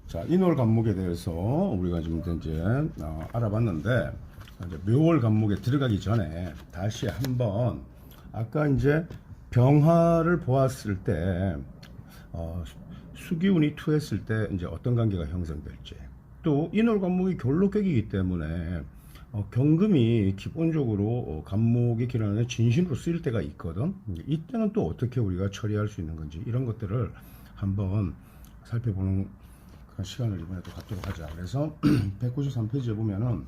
자, 인월 간목에 대해서 우리가 지금 이제 알아봤는데, 이제 묘월 간목에 들어가기 전에 다시 한번 아까 이제 병화를 보았을 때 수기운이 투했을 때 이제 어떤 관계가 형성될지, 또 인월 간목이 결록격이기 때문에 경금이 기본적으로 간목의 기간에 진신으로 쓰일 때가 있거든. 이때는 또 어떻게 우리가 처리할 수 있는 건지, 이런 것들을 한번 살펴보는 시간을 이번에도 갖도록 하자. 그래서 193페이지에 보면은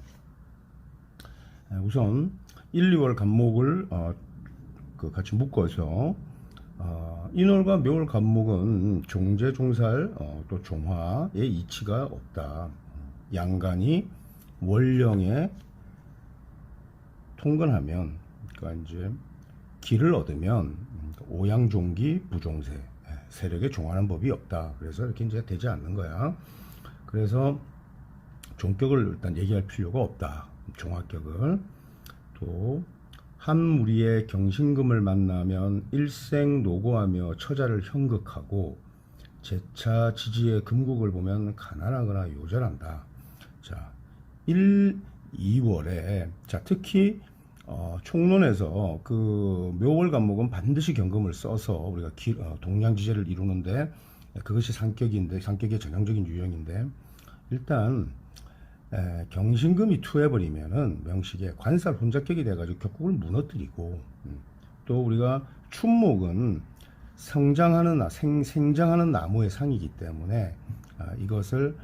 우선 1, 2월 간목을 같이 묶어서 인월과 묘월 간목은 종재, 종살, 또 종화의 이치가 없다. 양간이 월령에 통근하면, 그러니까 이제 기를 얻으면 오양종기 부종세, 세력에 종하는 법이 없다. 그래서 이렇게 이제 되지 않는 거야. 그래서 종격을 일단 얘기할 필요가 없다. 종합격을. 또 한 무리의 경신금을 만나면 일생 노고하며 처자를 형극하고, 재차 지지의 금국을 보면 가난하거나 요절한다. 자, 1, 2월에 자 특히 총론에서 그 묘월 간목은 반드시 경금을 써서 우리가 동량지제를 이루는데, 그것이 상격의 전형적인 유형인데, 일단 경신금이 투해버리면은 명식에 관살 혼잡격이 돼가지고 격국을 무너뜨리고, 또 우리가 춘목은 생장하는 나무의 상이기 때문에 이것을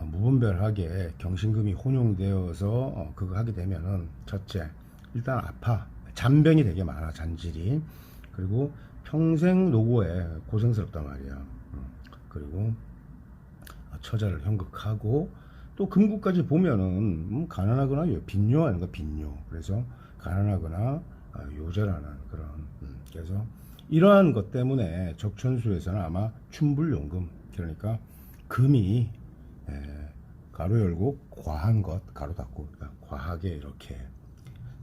무분별하게 경신금이 혼용되어서 그거 하게 되면은, 첫째, 일단 아파. 잔병이 되게 많아, 잔질이. 그리고 평생 노고에 고생스럽단 말이야. 그리고 처자를 형극하고, 또 금국까지 보면은 가난하거나 빈요 아닌가, 빈요. 그래서 가난하거나 요절하는 그런. 그래서 이러한 것 때문에 적천수에서는 아마 춘불용금, 그러니까 금이 가로 열고 과한 것 가로 닫고, 그러니까 과하게 이렇게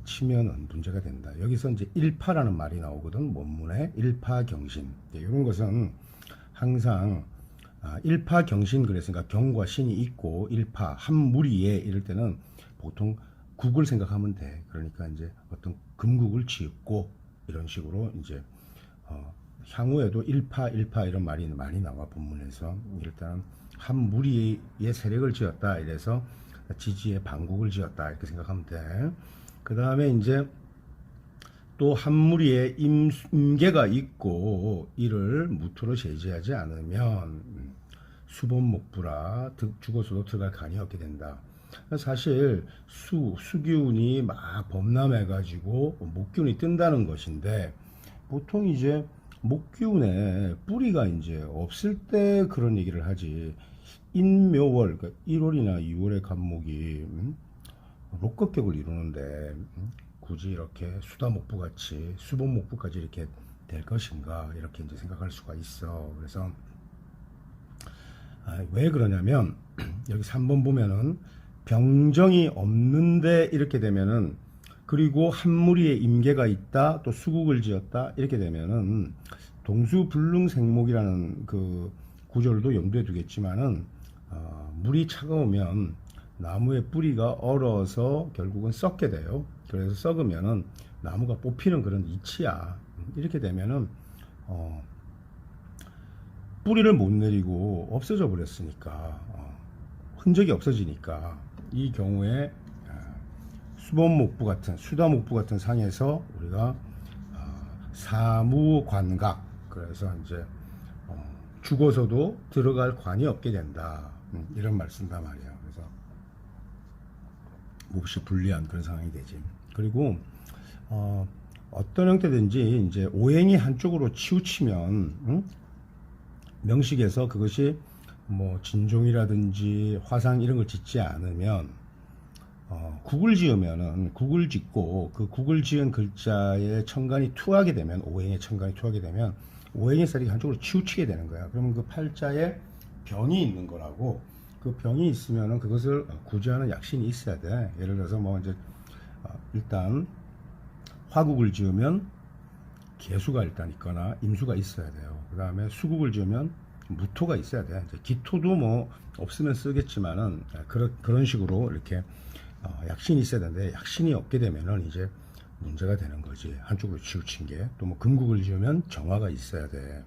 치면은 문제가 된다. 여기서 이제 일파라는 말이 나오거든. 원문에 일파경신. 이런 것은 항상 일파경신, 그랬으니까 경과 신이 있고 일파 한 무리에 이럴 때는 보통 국을 생각하면 돼. 그러니까 이제 어떤 금국을 지었고, 이런 식으로 이제 향후에도 일파 이런 말이 많이 나와, 본문에서. 일단 한 무리의 세력을 지었다, 이래서 지지의 방국을 지었다, 이렇게 생각하면 돼. 그 다음에 이제 또 한 무리의 임계가 있고 이를 무토로 제지하지 않으면 수본목부라 죽어서도 들어갈 간이 없게 된다. 사실 수기운이 막 범람해 가지고 목기운이 뜬다는 것인데, 보통 이제 목기운에 뿌리가 이제 없을 때 그런 얘기를 하지. 인묘월, 그러니까 1월이나 2월의 간목이 록급격을 이루는데 굳이 이렇게 수다목부 같이 수본목부까지 이렇게 될 것인가, 이렇게 이제 생각할 수가 있어. 그래서 왜 그러냐면 여기 3번 보면은 병정이 없는데 이렇게 되면은, 그리고 한 무리의 임계가 있다, 또 수국을 지었다, 이렇게 되면은 동수불능생목이라는 그 구절도 염두에 두겠지만은 물이 차가우면 나무의 뿌리가 얼어서 결국은 썩게 돼요. 그래서 썩으면은 나무가 뽑히는 그런 이치야. 이렇게 되면은 뿌리를 못 내리고 없어져 버렸으니까, 흔적이 없어지니까, 이 경우에 수본목부 같은, 수다목부 같은 상에서 우리가 사무관각, 그래서 이제 죽어서도 들어갈 관이 없게 된다, 이런 말 쓴단 말이야. 그래서 몹시 불리한 그런 상황이 되지. 그리고 어떤 형태든지 이제 오행이 한쪽으로 치우치면, 명식에서 그것이 뭐 진종이라든지 화상 이런 걸 짓지 않으면, 국을 지으면은 국을 짓고 그 국을 지은 글자에 천간이 투하게 되면, 오행에 천간이 투하게 되면 오행의 쌀이 한쪽으로 치우치게 되는 거야. 그러면 그 팔자에 병이 있는 거라고. 그 병이 있으면은 그것을 구제하는 약신이 있어야 돼. 예를 들어서 뭐 이제 일단 화국을 지으면 개수가 일단 있거나 임수가 있어야 돼요. 그 다음에 수국을 지으면 무토가 있어야 돼. 이제 기토도 뭐 없으면 쓰겠지만은 그런 식으로 이렇게 약신이 있어야 되는데 약신이 없게 되면은 이제 문제가 되는 거지. 한쪽으로 치우친 게. 또 뭐 금국을 지으면 정화가 있어야 돼.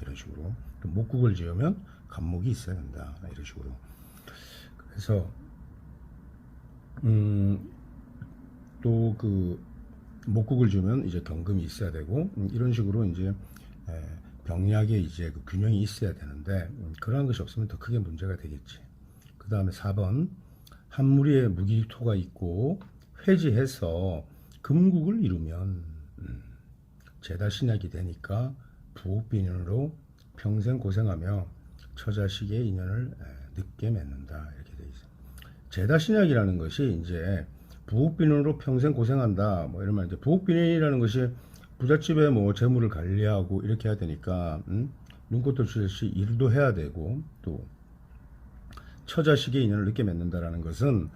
이런 식으로. 또 목국을 지으면 간목이 있어야 된다. 이런 식으로. 그래서 또 그 목국을 지으면 이제 경금이 있어야 되고 이런 식으로 이제 병약에 이제 그 균형이 있어야 되는데 그러한 것이 없으면 더 크게 문제가 되겠지. 그 다음에 4번 한 무리에 무기토가 있고 회지해서 금국을 이루면 제다신약이 되니까 부옥빈인으로 평생 고생하며 처자식의 인연을 늦게 맺는다 이렇게 돼 있어요. 제다신약이라는 것이 이제 부옥빈인으로 평생 고생한다 뭐 이러면 이제 부옥빈인이라는 것이 부잣집에 뭐 재물을 관리하고 이렇게 해야 되니까 눈꽃도 주듯이 일도 해야 되고 또 처자식의 인연을 늦게 맺는다라는 것은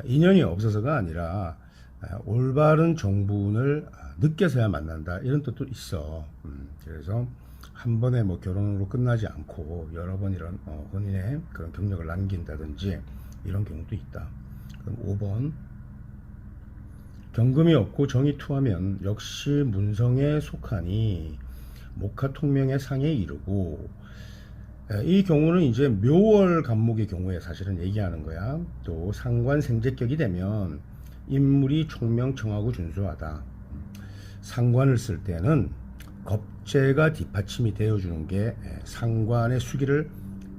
인연이 없어서가 아니라 올바른 정분을 늦게서야 만난다 이런 뜻도 있어. 그래서 한 번에 뭐 결혼으로 끝나지 않고 여러 번 이런 혼인의 그런 경력을 남긴다든지 이런 경우도 있다. 그럼 5번 경금이 없고 정이 투하면 역시 문성에 속하니 목화통명의 상에 이르고 이 경우는 이제 묘월 간목의 경우에 사실은 얘기하는 거야. 또 상관 생재격이 되면 인물이 총명청하고 준수하다. 상관을 쓸 때는 겁재가 뒷받침이 되어주는 게 상관의 수기를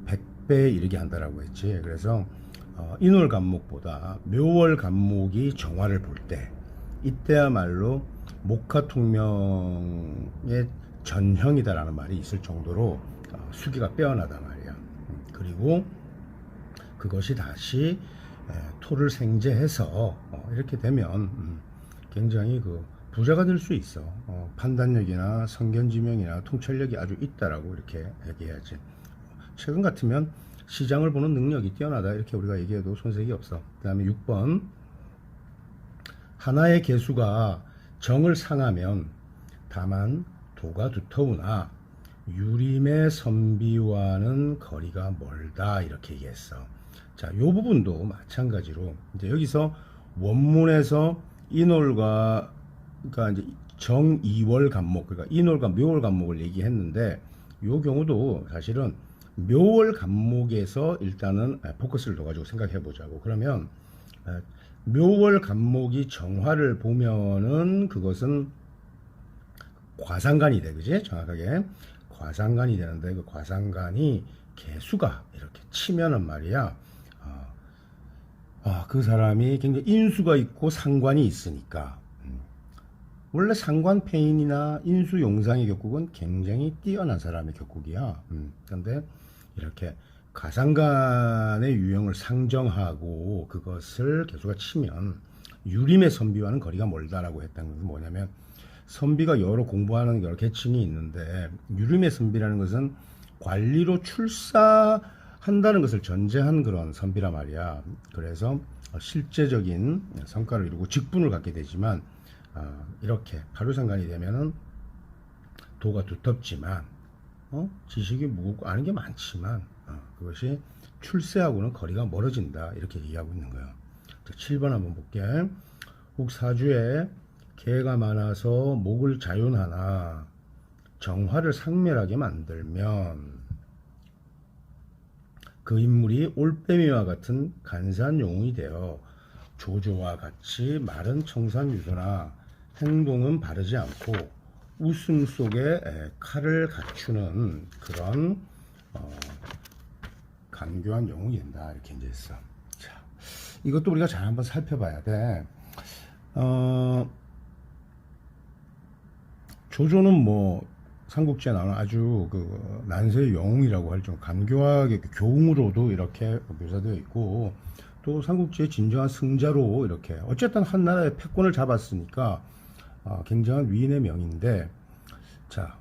100배에 이르게 한다라고 했지. 그래서 인월 간목보다 묘월 간목이 정화를 볼 때 이때야말로 목화통명의 전형이다라는 말이 있을 정도로 수기가 빼어나단 말이야. 그리고 그것이 다시 토를 생재해서 이렇게 되면 굉장히 그 부자가 될 수 있어. 판단력이나 성견지명이나 통찰력이 아주 있다라고 이렇게 얘기해야지. 최근 같으면 시장을 보는 능력이 뛰어나다 이렇게 우리가 얘기해도 손색이 없어. 그 다음에 6번 하나의 개수가 정을 상하면 다만 도가 두터우나 유림의 선비와는 거리가 멀다 이렇게 얘기했어. 자, 요 부분도 마찬가지로 이제 여기서 원문에서 인월과 그러니까 이제 정이월 간목 그러니까 인월과 묘월 간목을 얘기했는데 요 경우도 사실은 묘월 간목에서 일단은 포커스를 둬가지고 생각해 보자고. 그러면 묘월 간목이 정화를 보면은 그것은 과상간이 돼, 그지? 정확하게 과상간이 되는데 그 과상간이 개수가 이렇게 치면은 말이야. 그 사람이 굉장히 인수가 있고 상관이 있으니까 원래 상관 폐인이나 인수 용상의 격국은 굉장히 뛰어난 사람의 격국이야. 그런데 이렇게 가상간의 유형을 상정하고 그것을 개수가 치면 유림의 선비와는 거리가 멀다라고 했다는 것은 뭐냐면 선비가 여러 공부하는 여러 계층이 있는데 유림의 선비라는 것은 관리로 출사한다는 것을 전제한 그런 선비란 말이야. 그래서 실제적인 성과를 이루고 직분을 갖게 되지만 이렇게 발효상관이 되면은 도가 두텁지만 지식이 무겁고 아는 게 많지만 그것이 출세하고는 거리가 멀어진다 이렇게 얘기하고 있는 거야. 자, 7번 한번 볼게. 혹 사주에 개가 많아서 목을 자윤하나 정화를 상멸하게 만들면 그 인물이 올빼미와 같은 간사한 영웅이 되어 조조와 같이 마른 청산유소나 행동은 바르지 않고 웃음 속에 칼을 갖추는 그런 간교한 영웅이 된다 이렇게 이제 했어. 자, 이것도 우리가 잘 한번 살펴봐야 돼. 조조는 뭐 삼국지에 나오는 아주 그 난세의 영웅이라고 할 정도 간교하게 교웅으로도 이렇게 묘사되어 있고 또 삼국지의 진정한 승자로 이렇게 어쨌든 한 나라의 패권을 잡았으니까 굉장한 위인의 명인데 자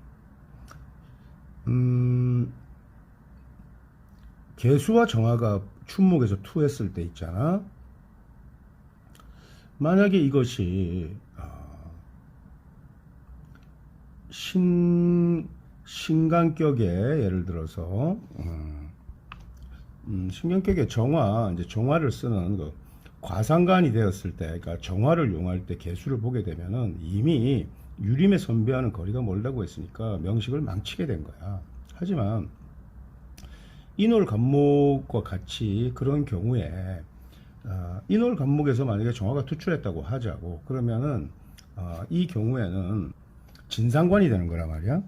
개수와 정화가 춘목에서 투했을 때 있잖아. 만약에 이것이 신간격에 예를 들어서 신간격의 정화, 이제 정화를 쓰는 그 과상관이 되었을 때, 그러니까 정화를 용할 때 개수를 보게 되면은 이미 유림의 선비와는 거리가 멀다고 했으니까 명식을 망치게 된 거야. 하지만 인월 간목과 같이 그런 경우에 인월 간목에서 만약에 정화가 투출했다고 하자고, 그러면은 이 경우에는 진상관이 되는 거란 말이야.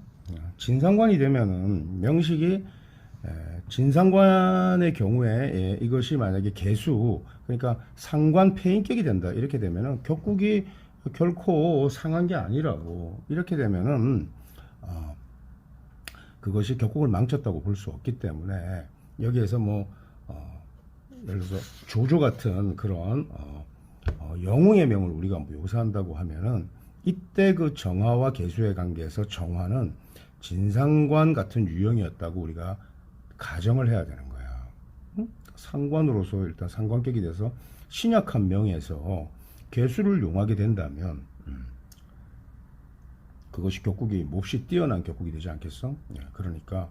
진상관이 되면은 명식이 진상관의 경우에 이것이 만약에 개수, 그러니까 상관 폐인격이 된다 이렇게 되면은 격국이 결코 상한 게 아니라고. 이렇게 되면은 그것이 격국을 망쳤다고 볼 수 없기 때문에 여기에서 뭐 예를 들어서 조조 같은 그런 영웅의 명을 우리가 묘사한다고 하면은 이때 그 정화와 개수의 관계에서 정화는 진상관 같은 유형이었다고 우리가 가정을 해야 되는 거야. 상관으로서 일단 상관격이 돼서 신약한 명에서 개수를 용하게 된다면 그것이 격국이 몹시 뛰어난 격국이 되지 않겠어? 그러니까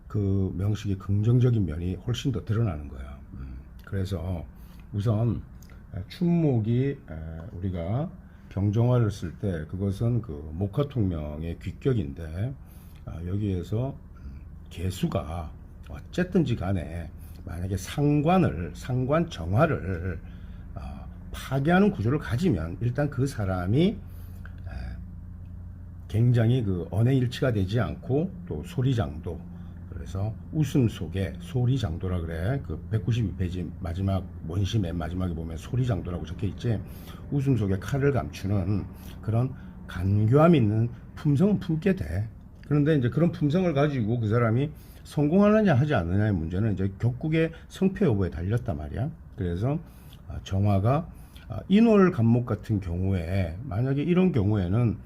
그 명식의 긍정적인 면이 훨씬 더 드러나는 거야. 그래서 우선 춘목이 우리가 경정화를 쓸 때 그것은 그 목화통명의 귀격인데 여기에서 개수가 어쨌든지 간에 만약에 상관 정화를 파괴하는 구조를 가지면 일단 그 사람이 굉장히 그 언해일치가 되지 않고 또 소리장도, 그래서 웃음 속에 소리장도라 그래. 그 192페이지 마지막 원시 맨 마지막에 보면 소리장도라고 적혀 있지. 웃음 속에 칼을 감추는 그런 간교함 있는 품성은 품게 돼. 그런데 이제 그런 품성을 가지고 그 사람이 성공하느냐 하지 않느냐의 문제는 이제 격국의 성패 여부에 달렸단 말이야. 그래서 정화가 인월 간목 같은 경우에 만약에 이런 경우에는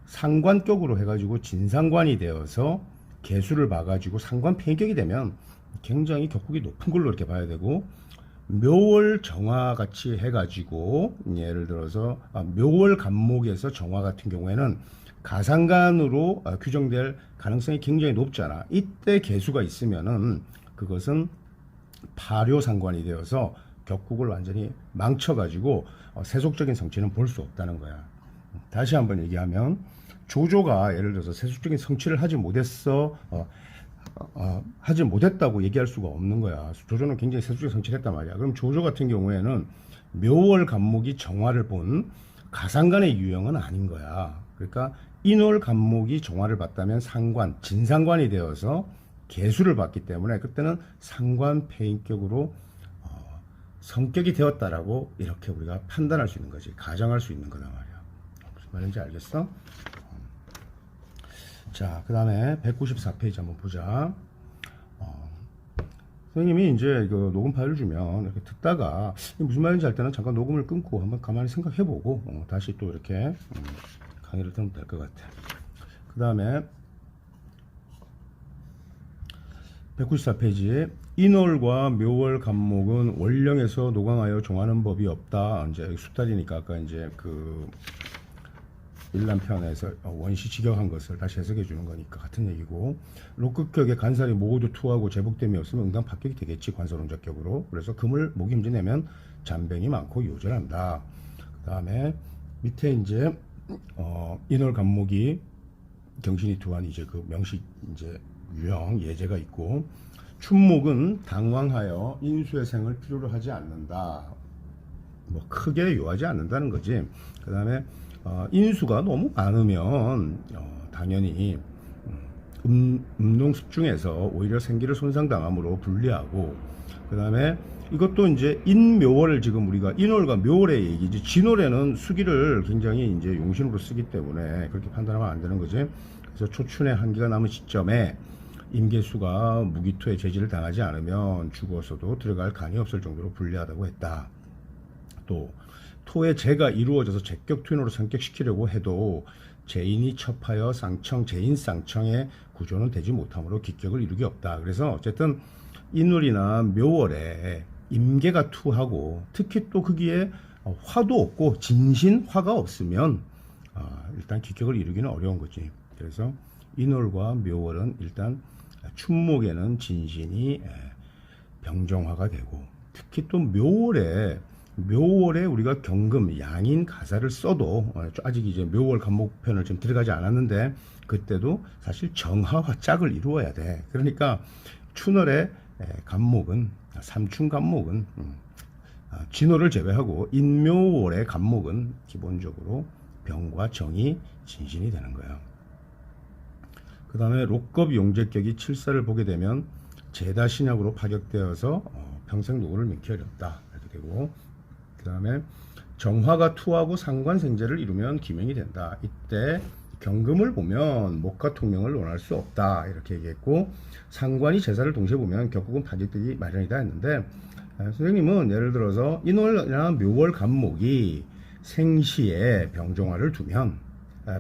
상관격으로 해가지고 진상관이 되어서 개수를 봐가지고 상관 폐격이 되면 굉장히 격국이 높은 걸로 이렇게 봐야 되고, 묘월 정화 같이 해가지고 예를 들어서 묘월 간목에서 정화 같은 경우에는 가상관으로 규정될 가능성이 굉장히 높잖아. 이때 개수가 있으면은 그것은 파료상관이 되어서 격국을 완전히 망쳐가지고 세속적인 성취는 볼 수 없다는 거야. 다시 한번 얘기하면 조조가 예를 들어서 세속적인 성취를 하지 못했다고 얘기할 수가 없는 거야. 조조는 굉장히 세속적인 성취를 했단 말이야. 그럼 조조 같은 경우에는 묘월 간목이 정화를 본 가상관의 유형은 아닌 거야. 그러니까 인월 간목이 정화를 봤다면 진상관이 되어서 개수를 봤기 때문에 그때는 상관 폐인격으로 성격이 되었다라고 이렇게 우리가 판단할 수 있는 거지. 가정할 수 있는 거란 말이야. 무슨 말인지 알겠어? 자, 그 다음에 194페이지 한번 보자. 선생님이 이제 그 녹음 파일을 주면 이렇게 듣다가 무슨 말인지 알 때는 잠깐 녹음을 끊고 한번 가만히 생각해보고 다시 또 이렇게 강의를 들으면 될 것 같아. 그 다음에 194페이지에 인월과 묘월 간목은 원령에서 노강하여 정하는 법이 없다. 이제 숙달이니까 아까 이제 그 일람편에서 원시 직역한 것을 다시 해석해 주는 거니까 같은 얘기고, 록극격의 간살이 모두 투하고 제복됨이 없으면 응당 합격이 되겠지, 관설론적격으로. 그래서 금을 목임지 내면 잔병이 많고 요절한다. 그 다음에 밑에 이제 인월 간목이 경신이 투한 이제 그 명식 이제 유형 예제가 있고, 춘목은 당왕하여 인수의 생을 필요로 하지 않는다. 뭐 크게 요하지 않는다는 거지. 그 다음에 인수가 너무 많으면 당연히 음농습중에서 오히려 생기를 손상당함으로 불리하고, 그 다음에 이것도 이제 인묘월을 지금 우리가 인월과 묘월의 얘기지, 진월에는 수기를 굉장히 이제 용신으로 쓰기 때문에 그렇게 판단하면 안 되는 거지. 그래서 초춘의 한기가 남은 시점에 임계수가 무기토의 제지를 당하지 않으면 죽어서도 들어갈 간이 없을 정도로 불리하다고 했다. 또 토의 재가 이루어져서 제격투인으로 성격시키려고 해도 재인이 첩하여 쌍청, 재인 쌍청의 구조는 되지 못하므로 기격을 이루기 없다. 그래서 어쨌든 인월이나 묘월에 임계가 투하고 특히 또 거기에 화도 없고 진신 화가 없으면 일단 기격을 이루기는 어려운 거지. 그래서 인월과 묘월은 일단 춘목에는 진신이 병정화가 되고, 특히 또 묘월에 우리가 경금 양인 가사를 써도 아직 이제 묘월 간목편을 좀 들어가지 않았는데 그때도 사실 정화와 짝을 이루어야 돼. 그러니까 춘월의 간목은 삼춘 간목은 진월을 제외하고 인묘월의 간목은 기본적으로 병과 정이 진신이 되는 거야. 그 다음에 록겁 용제격이 칠사를 보게 되면 제다신약으로 파격되어서 평생 노고를免기 어렵다 이렇게 되고, 그 다음에 정화가 투하고 상관생제를 이루면 기명이 된다. 이때 경금을 보면 목화 통명을 논할 수 없다 이렇게 얘기했고, 상관이 제사를 동시에 보면 격국은 파격되기 마련이다 했는데, 선생님은 예를 들어서 인월이나 묘월 간목이 생시에 병정화를 두면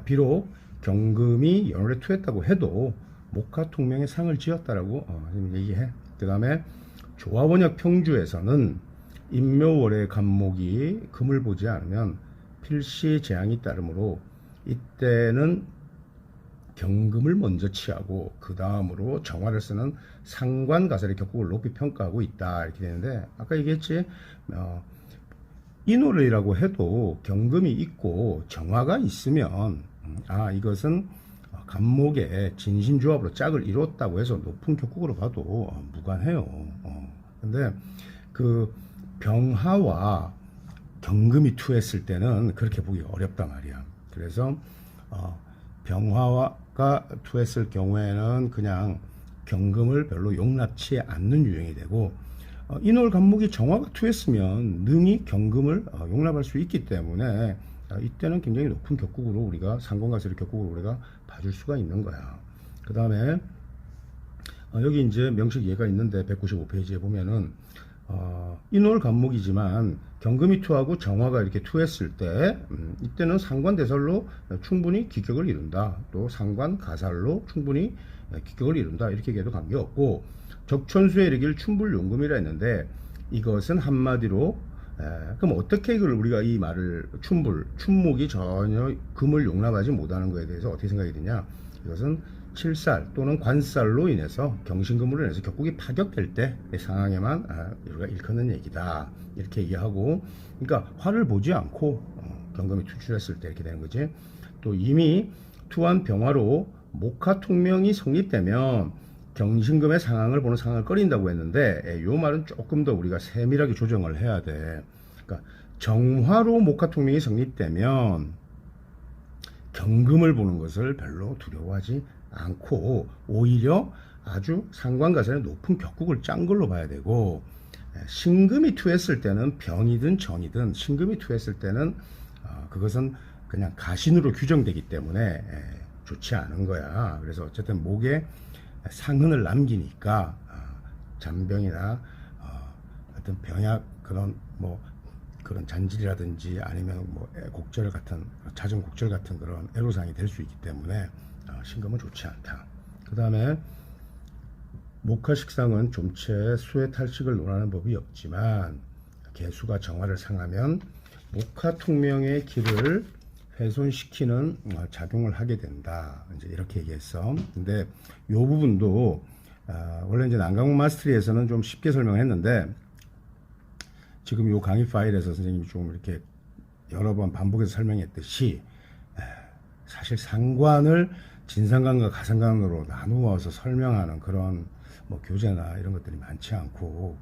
비록 경금이 연월에 투했다고 해도 목화 통명의 상을 지었다라고 얘기해. 그 다음에 조화원역 평주에서는 인묘월의 간목이 금을 보지 않으면 필시 재앙이 따르므로 이때는 경금을 먼저 취하고 그 다음으로 정화를 쓰는 상관가설의 격국을 높이 평가하고 있다 이렇게 되는데, 아까 얘기했지 인월이라고 해도 경금이 있고 정화가 있으면 이것은 간목의 진신조합으로 짝을 이뤘다고 해서 높은 격국으로 봐도 무관해요. 근데 그 병화와 경금이 투했을 때는 그렇게 보기 어렵단 말이야. 그래서 병화가 투했을 경우에는 그냥 경금을 별로 용납치 않는 유형이 되고, 인월 간목이 정화가 투했으면 능히 경금을 용납할 수 있기 때문에 이때는 굉장히 높은 격국으로 우리가 상관가설의 격국으로 우리가 봐줄 수가 있는 거야. 그 다음에 여기 이제 명식 예가 있는데 195페이지에 보면은 인월 간목이지만 경금이 투하고 정화가 이렇게 투했을 때 이때는 상관대설로 충분히 기격을 이룬다. 또 상관가살로 충분히 기격을 이룬다. 이렇게 얘기해도 관계없고, 적천수에 이르길 춘불용금이라 했는데 이것은 한마디로 그럼 어떻게 이걸 우리가 이 말을 춘목이 전혀 금을 용납하지 못하는 것에 대해서 어떻게 생각이 드냐, 이것은 칠살 또는 관살로 인해서 경신금으로 인해서 격국이 파격될 때 상황에만 우리가 일컫는 얘기다 이렇게 얘기하고, 그러니까 화를 보지 않고 경금이 투출했을 때 이렇게 되는 거지. 또 이미 투한 병화로 목화 통명이 성립되면 경신금의 상황을 보는 상황을 꺼린다고 했는데, 이 말은 조금 더 우리가 세밀하게 조정을 해야 돼. 그러니까 정화로 목화 통명이 성립되면 경금을 보는 것을 별로 두려워하지 않고 오히려 아주 상관가설의 높은 격국을 짠 걸로 봐야 되고, 신금이 투했을 때는 병이든 정이든 신금이 투했을 때는 그것은 그냥 가신으로 규정되기 때문에 좋지 않은 거야. 그래서 어쨌든 목에 상흔을 남기니까 잔병이나 어떤 병약 그런 잔질이라든지 아니면 곡절 같은 잦은 곡절 같은 그런 애로사항이 될 수 있기 때문에 신금은 좋지 않다. 그 다음에 목화식상은 좀체 수의 탈식을 논하는 법이 없지만 개수가 정화를 상하면 목화 통명의 길을 훼손시키는 작용을 하게 된다. 이제 이렇게 얘기했어. 근데 이 부분도 원래 이제 난강목 마스터리에서는 좀 쉽게 설명했는데, 지금 이 강의 파일에서 선생님이 좀 이렇게 여러 번 반복해서 설명했듯이 사실 상관을 진상관과 가상관으로 나누어서 설명하는 그런 교재나 이런 것들이 많지 않고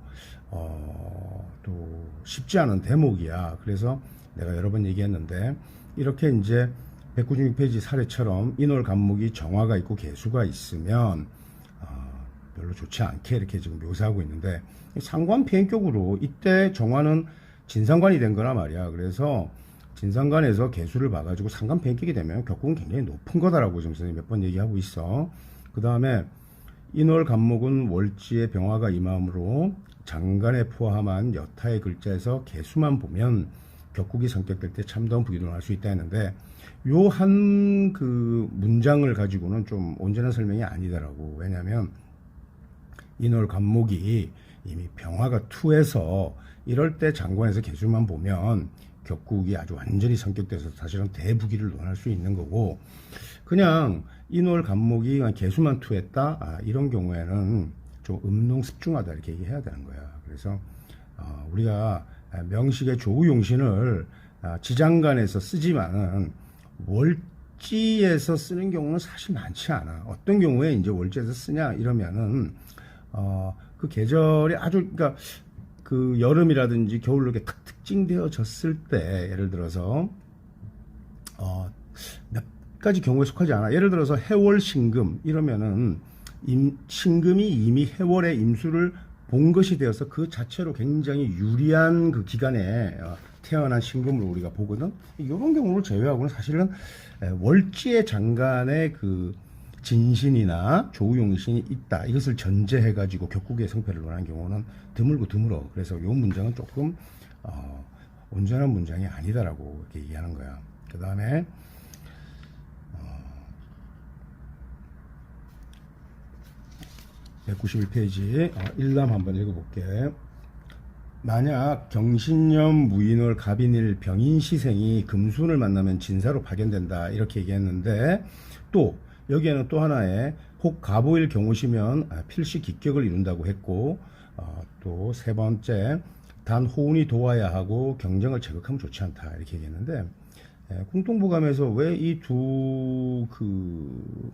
또 쉽지 않은 대목이야. 그래서 내가 여러 번 얘기했는데, 이렇게 이제 196페이지 사례처럼 인월 간목이 정화가 있고 개수가 있으면 별로 좋지 않게 이렇게 지금 묘사하고 있는데, 상관偏격으로 이때 정화는 진상관이 된 거란 말이야. 그래서 진상관에서 개수를 봐가지고 상관偏격이 되면 격국은 굉장히 높은 거다라고 지금 선생님이 몇 번 얘기하고 있어. 그 다음에 인월 간목은 월지의 병화가 임함으로 장간에 포함한 여타의 글자에서 개수만 보면 격국이 성격될 때 참다운 부기론을 할 수 있다 했는데, 요 한 그 문장을 가지고는 좀 온전한 설명이 아니더라고. 왜냐하면 인월 간목이 이미 병화가 투해서 이럴 때 장관에서 개수만 보면 격국이 아주 완전히 성격돼서 사실은 대부기를 논할 수 있는 거고, 그냥 인월 간목이 개수만 투했다, 이런 경우에는 좀 음농습중하다 이렇게 얘기해야 되는 거야. 그래서 우리가 명식의 조우용신을 지장간에서 쓰지만은 월지에서 쓰는 경우는 사실 많지 않아. 어떤 경우에 이제 월지에서 쓰냐 이러면은 그 계절이 아주, 그러니까 그 여름이라든지 겨울로 이렇게 탁 특징되어졌을 때, 예를 들어서 몇 가지 경우에 속하지 않아. 예를 들어서 해월 신금 이러면은 신금이 이미 해월의 임수를 본 것이 되어서 그 자체로 굉장히 유리한 그 기간에 태어난 신금으로 우리가 보거든. 이런 경우를 제외하고는 사실은 월지의 장간의 그 진신이나 조우용신이 있다, 이것을 전제해 가지고 격국의 성패를 논하는 경우는 드물고 드물어. 그래서 이 문장은 조금 온전한 문장이 아니다라고 이렇게 얘기하는 거야. 그 다음에 191페이지 1람 한번 읽어볼게. 만약 경신년 무인월 갑인일 병인시생이 금순을 만나면 진사로 파견된다 이렇게 얘기했는데, 또 여기에는 또 하나의 혹 가보일 경우시면 필시 기격을 이룬다고 했고, 또 세 번째 단 호운이 도와야 하고 경쟁을 제극하면 좋지 않다 이렇게 얘기했는데, 궁동부감에서 왜 이 두 그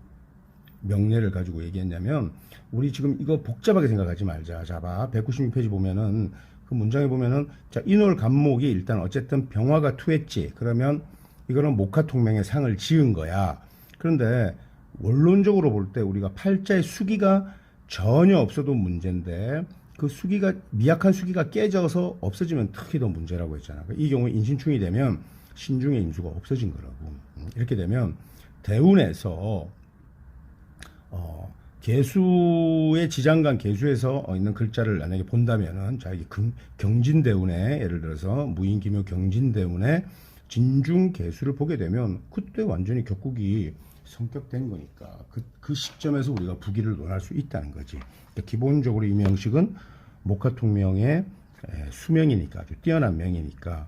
명례를 가지고 얘기했냐면, 우리 지금 이거 복잡하게 생각하지 말자. 자, 봐. 196페이지 보면은 그 문장에 보면은, 자, 인월 간목이 일단 어쨌든 병화가 투했지. 그러면 이거는 목화통명의 상을 지은 거야. 그런데 원론적으로 볼 때 우리가 팔자의 수기가 전혀 없어도 문제인데, 그 수기가, 미약한 수기가 깨져서 없어지면 특히 더 문제라고 했잖아. 이 경우에 인신충이 되면 신중의 임수가 없어진 거라고. 이렇게 되면 대운에서 개수의 지장간 개수에서 있는 글자를 만약에 본다면은, 자, 이게 경진대운에, 예를 들어서 무인기묘 경진대운에 진중 개수를 보게 되면 그때 완전히 격국이 성격된 거니까 그 시점에서 우리가 부기를 논할 수 있다는 거지. 그러니까 기본적으로 이 명식은 목화통명의 수명이니까, 아주 뛰어난 명이니까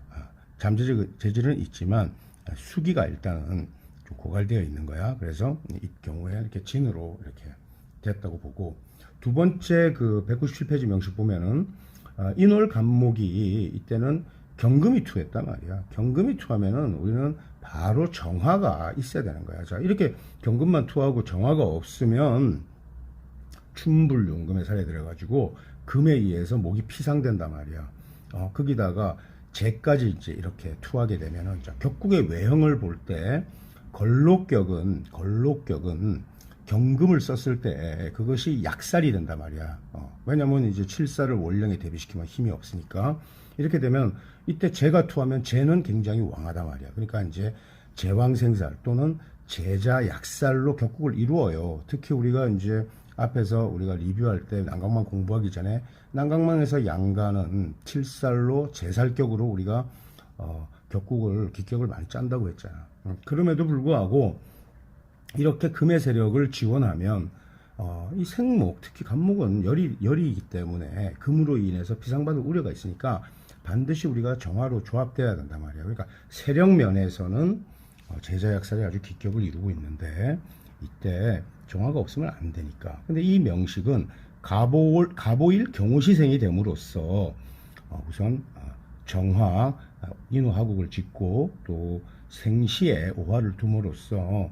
잠재질은 있지만 수기가 일단은 좀 고갈되어 있는 거야. 그래서 이 경우에 이렇게 진으로 이렇게 됐다고 보고, 두 번째 그 197페이지 명식 보면은 인월 간목이 이때는 경금이 투했단 말이야. 경금이 투하면은 우리는 바로 정화가 있어야 되는 거야. 자, 이렇게 경금만 투하고 정화가 없으면 춘불용금에 살에 들어가지고 금에 의해서 목이 피상된단 말이야. 거기다가 재까지 이제 이렇게 투하게 되면은, 자, 격국의 외형을 볼 때 걸록격은 경금을 썼을 때 그것이 약살이 된단 말이야. 왜냐면 이제 칠살을 월령에 대비시키면 힘이 없으니까. 이렇게 되면 이때 재가 투하면 재는 굉장히 왕하단 말이야. 그러니까 이제 제왕생살 또는 제자 약살로 격국을 이루어요. 특히 우리가 이제 앞에서 우리가 리뷰할 때 난강망 공부하기 전에 난강망에서 양가는 칠살로 제살격으로 우리가 기격을 많이 짠다고 했잖아. 그럼에도 불구하고 이렇게 금의 세력을 지원하면 이 생목, 특히 간목은 열이기 때문에 금으로 인해서 피상받을 우려가 있으니까 반드시 우리가 정화로 조합돼야 된단 말이야. 그러니까 세력 면에서는 제자약살이 아주 기격을 이루고 있는데 이때 정화가 없으면 안 되니까. 근데 이 명식은 가보일 경우시생이 됨으로써 우선 정화, 인후하국을 짓고 또 생시에 오화를 둠으로써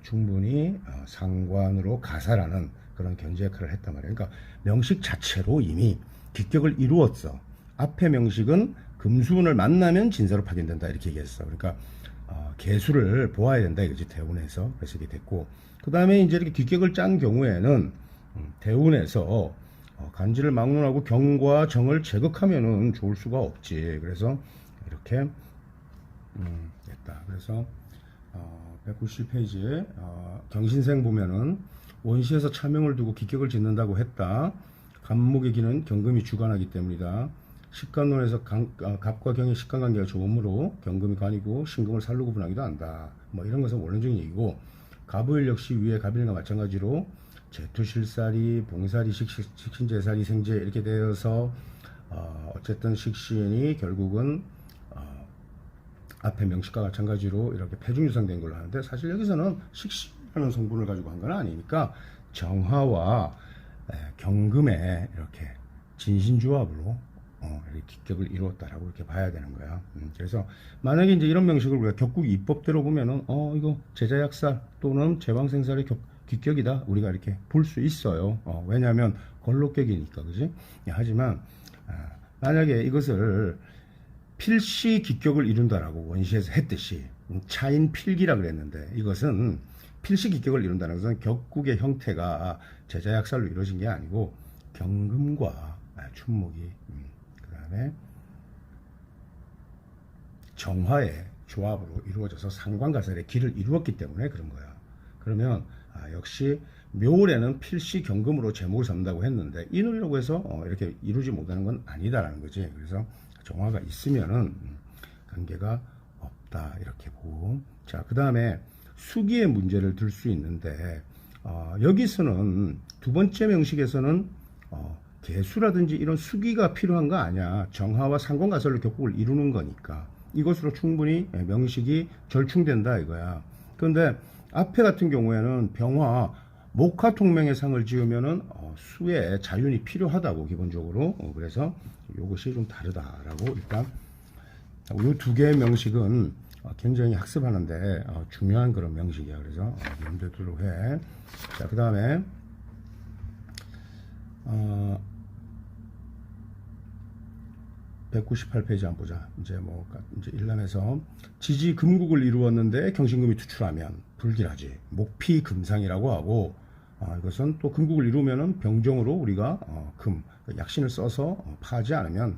충분히 상관으로 가살하는 그런 견제 역할을 했단 말이에요. 그러니까 명식 자체로 이미 기격을 이루었어. 앞에 명식은 금수운을 만나면 진사로 파견된다 이렇게 얘기했어. 그러니까 개수를 보아야 된다 이거지, 대운에서. 그래서 이게 됐고, 그 다음에 이제 이렇게 기격을 짠 경우에는 대운에서 간지를 막론하고 경과 정을 제극하면은 좋을 수가 없지. 그래서 이렇게 됐다. 그래서 190페이지에 경신생 보면은 원시에서 차명을 두고 기격을 짓는다고 했다. 간목의 기는 경금이 주관하기 때문이다. 식간론에서 갑과 경의 식간관계가 좋으므로 경금이 간이고 신금을 살로 구분하기도 한다. 뭐 이런 것은 원론적인 얘기고, 갑오일 역시 위에 갑일과 마찬가지로 제투실살이, 봉살이, 식신제살이, 생제 이렇게 되어서 어쨌든 식신이 결국은 앞에 명식과 마찬가지로 이렇게 폐중유상된 걸로 하는데, 사실 여기서는 식신이라는 성분을 가지고 한 건 아니니까 정화와 경금의 이렇게 진신조합으로 이렇게 기격을 이루었다라고 이렇게 봐야 되는 거야. 그래서 만약에 이제 이런 명식을 우리가 격국 이법대로 보면은 이거 제자약살 또는 제왕생살의 기격이다 우리가 이렇게 볼 수 있어요. 왜냐하면 걸록격이니까, 그지? 하지만 만약에 이것을 필시 기격을 이룬다라고 원시에서 했듯이 차인 필기라 그랬는데, 이것은 필시 기격을 이룬다는 것은 격국의 형태가 제자약살로 이루어진 게 아니고 경금과 춘목이 그 다음에 정화의 조합으로 이루어져서 상관가설의 길을 이루었기 때문에 그런 거야. 그러면 역시 묘월에는 필시 경금으로 제목을 삼는다고 했는데 인월이라고 해서 이렇게 이루지 못하는 건 아니다라는 거지. 그래서 정화가 있으면은 관계가 없다 이렇게 보고, 자, 그 다음에 수기의 문제를 들 수 있는데 여기서는 두 번째 명식에서는 개수라든지 이런 수기가 필요한 거 아니야. 정화와 상관가설로 격국을 이루는 거니까 이것으로 충분히 명식이 절충된다 이거야. 그런데 앞에 같은 경우에는 병화 목화통명의 상을 지으면은 수의 자윤이 필요하다고 기본적으로. 그래서 이것이 좀 다르다라고, 일단 이 두 개의 명식은 굉장히 학습하는데 중요한 그런 명식이야. 그래서 염두에 두도록 해. 자, 그 다음에 198페이지 한번 보자. 이제 일람에서 지지 금국을 이루었는데 경신금이 투출하면 불길하지. 목피 금상이라고 하고, 이것은 또 금국을 이루면은 병정으로 우리가 약신을 써서 파지 않으면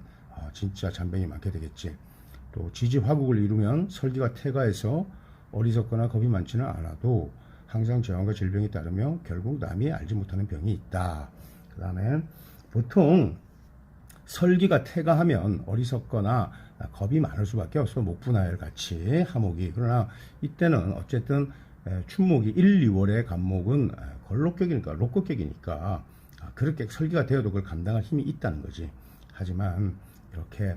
진짜 잔병이 많게 되겠지. 또 지지 화국을 이루면 설기가 태가해서 어리석거나 겁이 많지는 않아도 항상 재환과 질병이 따르며 결국 남이 알지 못하는 병이 있다. 그 다음에 보통 설기가 태가하면 어리석거나 겁이 많을 수밖에 없어. 목분하열 같이 하목이. 그러나 이때는 어쨌든 춘목이 1, 2월의 간목은 걸록격이니까 록격격이니까 그렇게 설기가 되어도 그걸 감당할 힘이 있다는 거지. 하지만 이렇게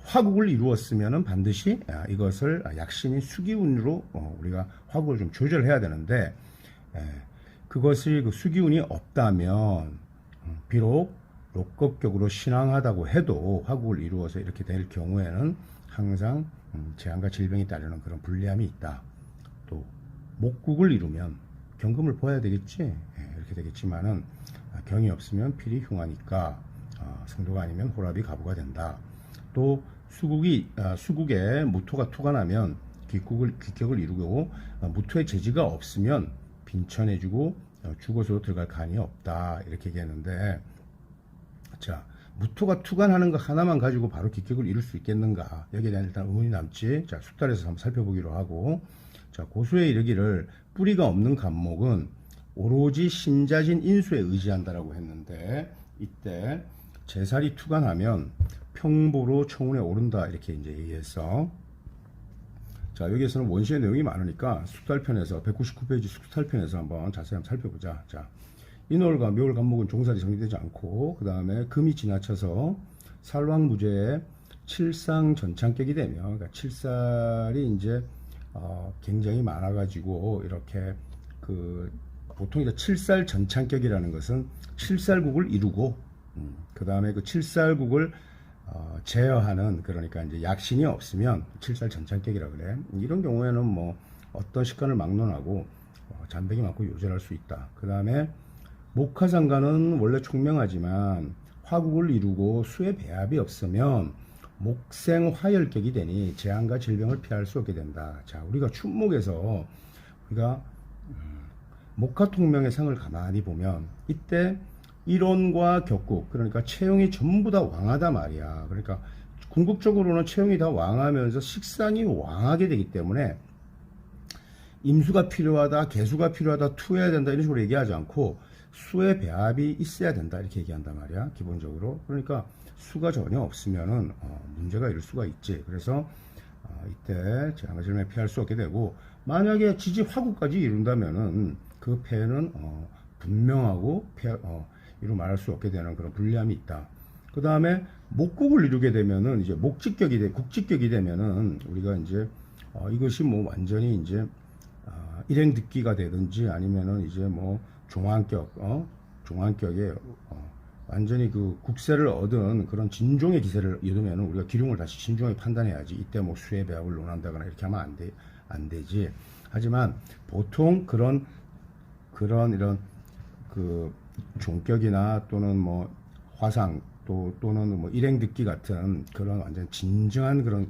화국을 이루었으면 반드시 이것을 약신인 수기운으로 우리가 화국을 좀 조절해야 되는데, 그것이 그 수기운이 없다면 비록 록격격으로 신앙하다고 해도 화국을 이루어서 이렇게 될 경우에는 항상 재앙과 질병이 따르는 그런 불리함이 있다. 또 목국을 이루면 경금을 보아야 되겠지. 이렇게 되겠지만은 경이 없으면 필이 흉하니까 성도가 아니면 호랍이 가부가 된다. 또 수국에 무토가 투관하면 기격을 이루고, 무토의 재지가 없으면 빈천해주고 죽어서 들어갈 간이 없다 이렇게 얘기했는데, 자, 무토가 투관하는 거 하나만 가지고 바로 기격을 이룰 수 있겠는가, 여기에 대한 일단 의문이 남지. 자, 숙달에서 한번 살펴보기로 하고, 자, 고수에 이르기를 뿌리가 없는 간목은 오로지 신자진 인수에 의지한다라고 했는데, 이때 제살이 투관하면 평보로 청운에 오른다 이렇게 이제 얘기했어. 자, 여기에서는 원시의 내용이 많으니까 숙달편에서 199페이지 숙달편에서 한번 자세히 한번 살펴보자. 자, 인월과 묘월 간목은 종살이 정리되지 않고, 그 다음에 금이 지나쳐서 살왕무제에 칠상 전창격이 되며, 그러니까 칠살이 이제 굉장히 많아가지고 이렇게 보통 이제 칠살 전창격이라는 것은 칠살국을 이루고, 그 다음에 그 칠살국을 제어하는, 그러니까 이제 약신이 없으면 칠살 전창격이라 그래. 이런 경우에는 뭐 어떤 식간을 막론하고 잔병이 많고 요절할 수 있다. 그 다음에 목화상관은 원래 총명하지만 화국을 이루고 수의 배합이 없으면 목생화열격이 되니 재앙과 질병을 피할 수 없게 된다. 자, 우리가 춘목에서 우리가 목화통명의 상을 가만히 보면 이때 일원과 격국, 그러니까 체형이 전부 다 왕하다 말이야. 그러니까 궁극적으로는 체형이 다 왕하면서 식상이 왕하게 되기 때문에 임수가 필요하다, 개수가 필요하다, 투해야 된다 이런 식으로 얘기하지 않고 수의 배합이 있어야 된다 이렇게 얘기한단 말이야, 기본적으로. 그러니까 수가 전혀 없으면은 문제가 일을 수가 있지. 그래서 이때 재앙과 질병을 피할 수 없게 되고, 만약에 지지 화국까지 이룬다면은 그 폐해는 분명하고 이루 말할 수 없게 되는 그런 불리함이 있다. 그 다음에 목국을 이루게 되면은 이제 국직격이 되면은 우리가 이제 이것이 뭐 완전히 이제 일행듣기가 되든지 아니면은 이제 뭐 종안격에 완전히 그 국세를 얻은 그런 진종의 기세를 이루면은 우리가 기륭을 다시 진중하게 판단해야지. 이때 뭐 수의 배합을 논한다거나 이렇게 하면 안 되지. 하지만 보통 그런 이런 그 종격이나 또는 뭐 화상 또는 뭐 일행듣기 같은 그런 완전 진정한 그런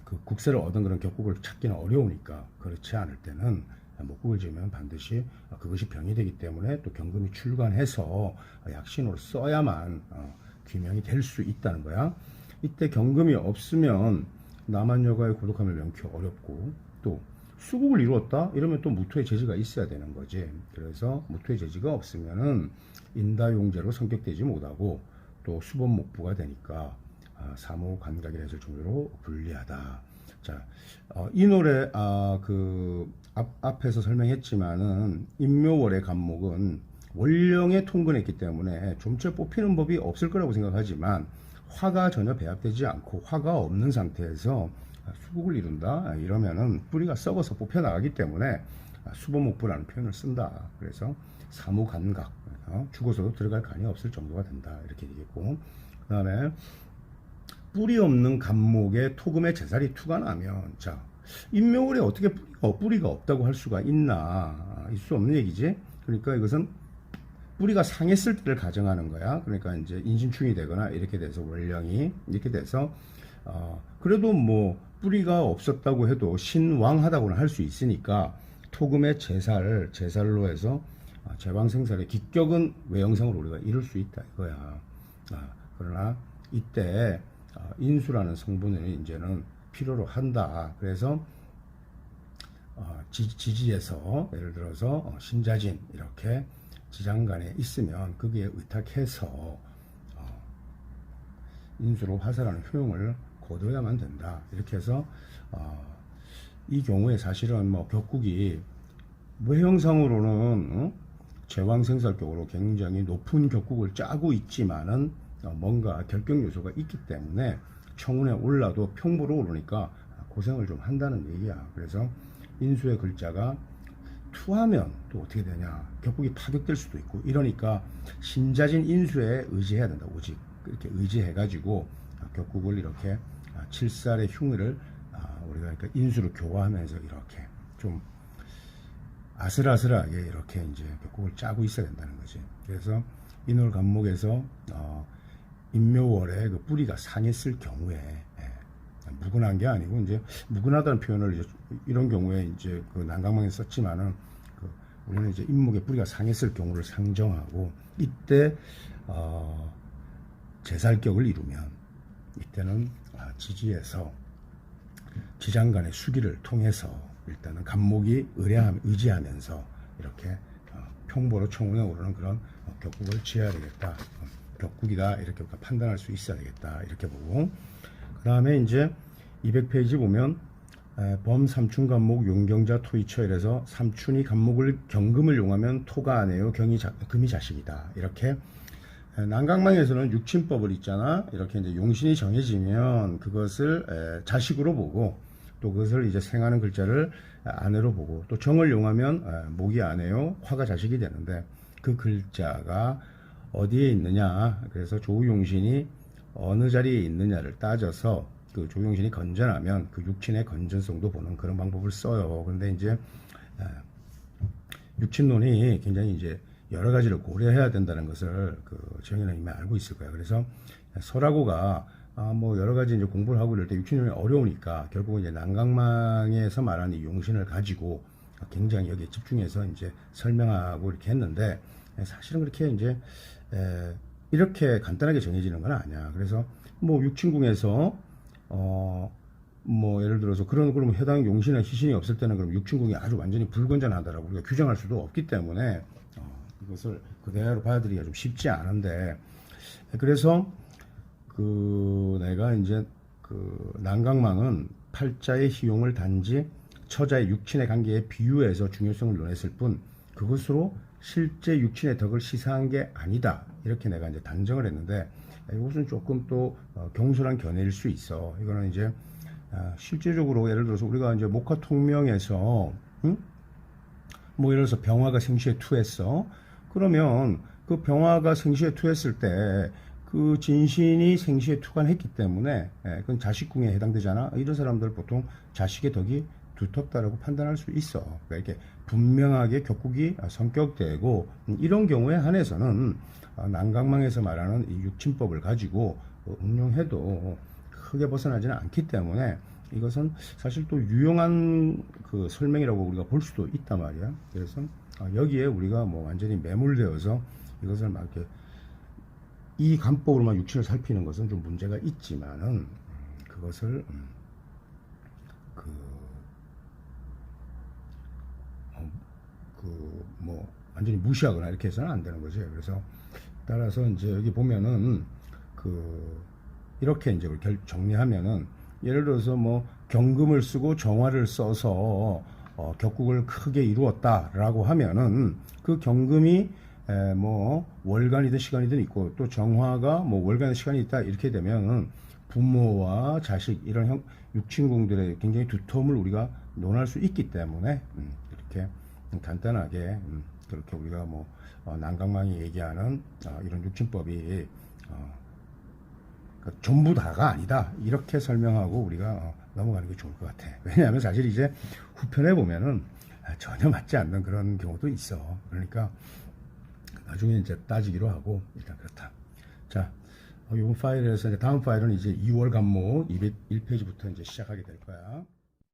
그 국세를 얻은 그런 격국을 찾기는 어려우니까, 그렇지 않을 때는 목국을 지으면 반드시 그것이 병이 되기 때문에 또 경금이 출간해서 약신으로 써야만 귀명이 될 수 있다는 거야. 이때 경금이 없으면 남한여가의 고독함을 명키 어렵고, 또 수국을 이루었다 이러면 또 무토의 재지가 있어야 되는 거지. 그래서 무토의 재지가 없으면은 인다용제로 성격되지 못하고 또 수범목부가 되니까 사모관각이라 했을 정도로 불리하다. 자, 이 노래 그 앞에서 설명했지만은 인묘월의 간목은 월령에 통근했기 때문에 좀처 뽑히는 법이 없을 거라고 생각하지만, 화가 전혀 배합되지 않고 화가 없는 상태에서 수국을 이룬다 이러면은 뿌리가 썩어서 뽑혀 나가기 때문에 수보목부라는 표현을 쓴다. 그래서 사무간각, 죽어서도 들어갈 간이 없을 정도가 된다 이렇게 되겠고, 그 다음에 뿌리 없는 간목에 토금의 제살이 투가 나면, 자, 인묘월에 어떻게 뿌리가 없다고 할 수가 있나? 있을 수 없는 얘기지. 그러니까 이것은 뿌리가 상했을 때를 가정하는 거야. 그러니까 이제 인신충이 되거나 이렇게 돼서 월령이 이렇게 돼서 그래도 뭐 뿌리가 없었다고 해도 신왕하다고는 할 수 있으니까 토금의 제살로 해서 제왕생살의 기격은 외형상으로 우리가 이룰 수 있다 이거야. 그러나 이때 인수라는 성분을 이제는 필요로 한다. 그래서 지지에서 예를 들어서 신자진 이렇게 지장간에 있으면 거기에 의탁해서 인수로 화살하는 효용을 거둬야만 된다. 이렇게 해서 이 경우에 사실은 뭐 격국이 외형상으로는 제왕생살격으로 굉장히 높은 격국을 짜고 있지만은 뭔가 결격 요소가 있기 때문에 청운에 올라도 평보로 오르니까 고생을 좀 한다는 얘기야. 그래서 인수의 글자가 투하면 또 어떻게 되냐, 격국이 파격될 수도 있고 이러니까 신자진 인수에 의지해야 된다. 오직 이렇게 의지해 가지고 격국을 이렇게 칠살의 흉을 우리가 그러니까 인수로 교화하면서 이렇게 좀 아슬아슬하게 이렇게 이제 격국을 짜고 있어야 된다는 거지. 그래서 인월 간목에서 인묘월에 그 뿌리가 상했을 경우에, 묵은한 게 아니고 이제 묵은하다는 표현을 이제 이런 경우에 이제 그 난강망에 썼지만은 우리는 이제 인목의 뿌리가 상했을 경우를 상정하고, 이때 제살격을 이루면 이때는 지지에서 지장간의 수기를 통해서 일단은 간목이 의지하면서 이렇게 평보로 청운에 오르는 그런 격국을 지어야 되겠다. 격국이다 이렇게 판단할 수 있어야 되겠다 이렇게 보고, 그 다음에 이제 200페이지 보면 범삼춘 간목 용경자 토이처 이래서 삼춘이 경금을 용하면 토가 아내요 금이 자식이다. 이렇게 난강망에서는 육친법을 있잖아. 이렇게 이제 용신이 정해지면 그것을 자식으로 보고, 또 그것을 이제 생하는 글자를 아내로 보고, 또 정을 용하면 목이 아내요 화가 자식이 되는데, 그 글자가 어디에 있느냐, 그래서 조용신이 어느 자리에 있느냐를 따져서 그 조용신이 건전하면 그 육친의 건전성도 보는 그런 방법을 써요. 근데 이제 육친론이 굉장히 이제 여러 가지를 고려해야 된다는 것을 그 정의는 이미 알고 있을 거야. 그래서 설하고가 뭐 여러 가지 이제 공부를 하고 이럴 때 육친론이 어려우니까 결국은 이제 난강망에서 말하는 이 용신을 가지고 굉장히 여기에 집중해서 이제 설명하고 이렇게 했는데, 사실은 그렇게 이제 이렇게 간단하게 정해지는 건 아니야. 그래서 뭐 육친궁에서 뭐 예를 들어서 그러면 해당 용신이나 희신이 없을 때는 그럼 육친궁이 아주 완전히 불건전하다라고 우리가 규정할 수도 없기 때문에 이것을 그대로 받아들이기가 좀 쉽지 않은데, 그래서 내가 이제 난강망은 팔자의 희용을 단지 처자의 육친의 관계에 비유해서 중요성을 논했을 뿐 그것으로 실제 육친의 덕을 시사한 게 아니다. 이렇게 내가 이제 단정을 했는데 이것은 조금 또 경솔한 견해일 수 있어. 이거는 이제 실제적으로 예를 들어서 우리가 이제 목화 통명에서 뭐 예를 들어서 병화가 생시에 투했어. 그러면 그 병화가 생시에 투했을 때 그 진신이 생시에 투관했기 때문에 그건 자식궁에 해당되잖아. 이런 사람들 보통 자식의 덕이 두텁다라고 판단할 수 있어. 그러니까 이렇게 분명하게 격국이 성격되고 이런 경우에 한해서는 난강망에서 말하는 이 육친법을 가지고 응용해도 크게 벗어나지는 않기 때문에 이것은 사실 또 유용한 그 설명이라고 우리가 볼 수도 있단 말이야. 그래서 여기에 우리가 뭐 완전히 매몰되어서 이것을 막 이렇게 이 간법으로만 육친을 살피는 것은 좀 문제가 있지만은 그것을 뭐 완전히 무시하거나 이렇게 해서는 안 되는 거지. 그래서 따라서 이제 여기 보면은 이렇게 이제 정리하면은 예를 들어서 뭐 경금을 쓰고 정화를 써서 격국을 크게 이루었다라고 하면은 그 경금이 뭐 월간이든 시간이든 있고 또 정화가 뭐 월간의 시간이 있다 이렇게 되면은 부모와 자식 이런 육친궁들의 굉장히 두터움을 우리가 논할 수 있기 때문에 이렇게 간단하게 그렇게 우리가 뭐 난강망이 얘기하는 이런 육친법이 그러니까 전부 다가 아니다 이렇게 설명하고 우리가 넘어가는 게 좋을 것 같아. 왜냐하면 사실 이제 후편에 보면은 전혀 맞지 않는 그런 경우도 있어. 그러니까 나중에 이제 따지기로 하고 일단 그렇다. 자, 이번 파일에서 이제 다음 파일은 이제 2월 간목 201페이지부터 이제 시작하게 될 거야.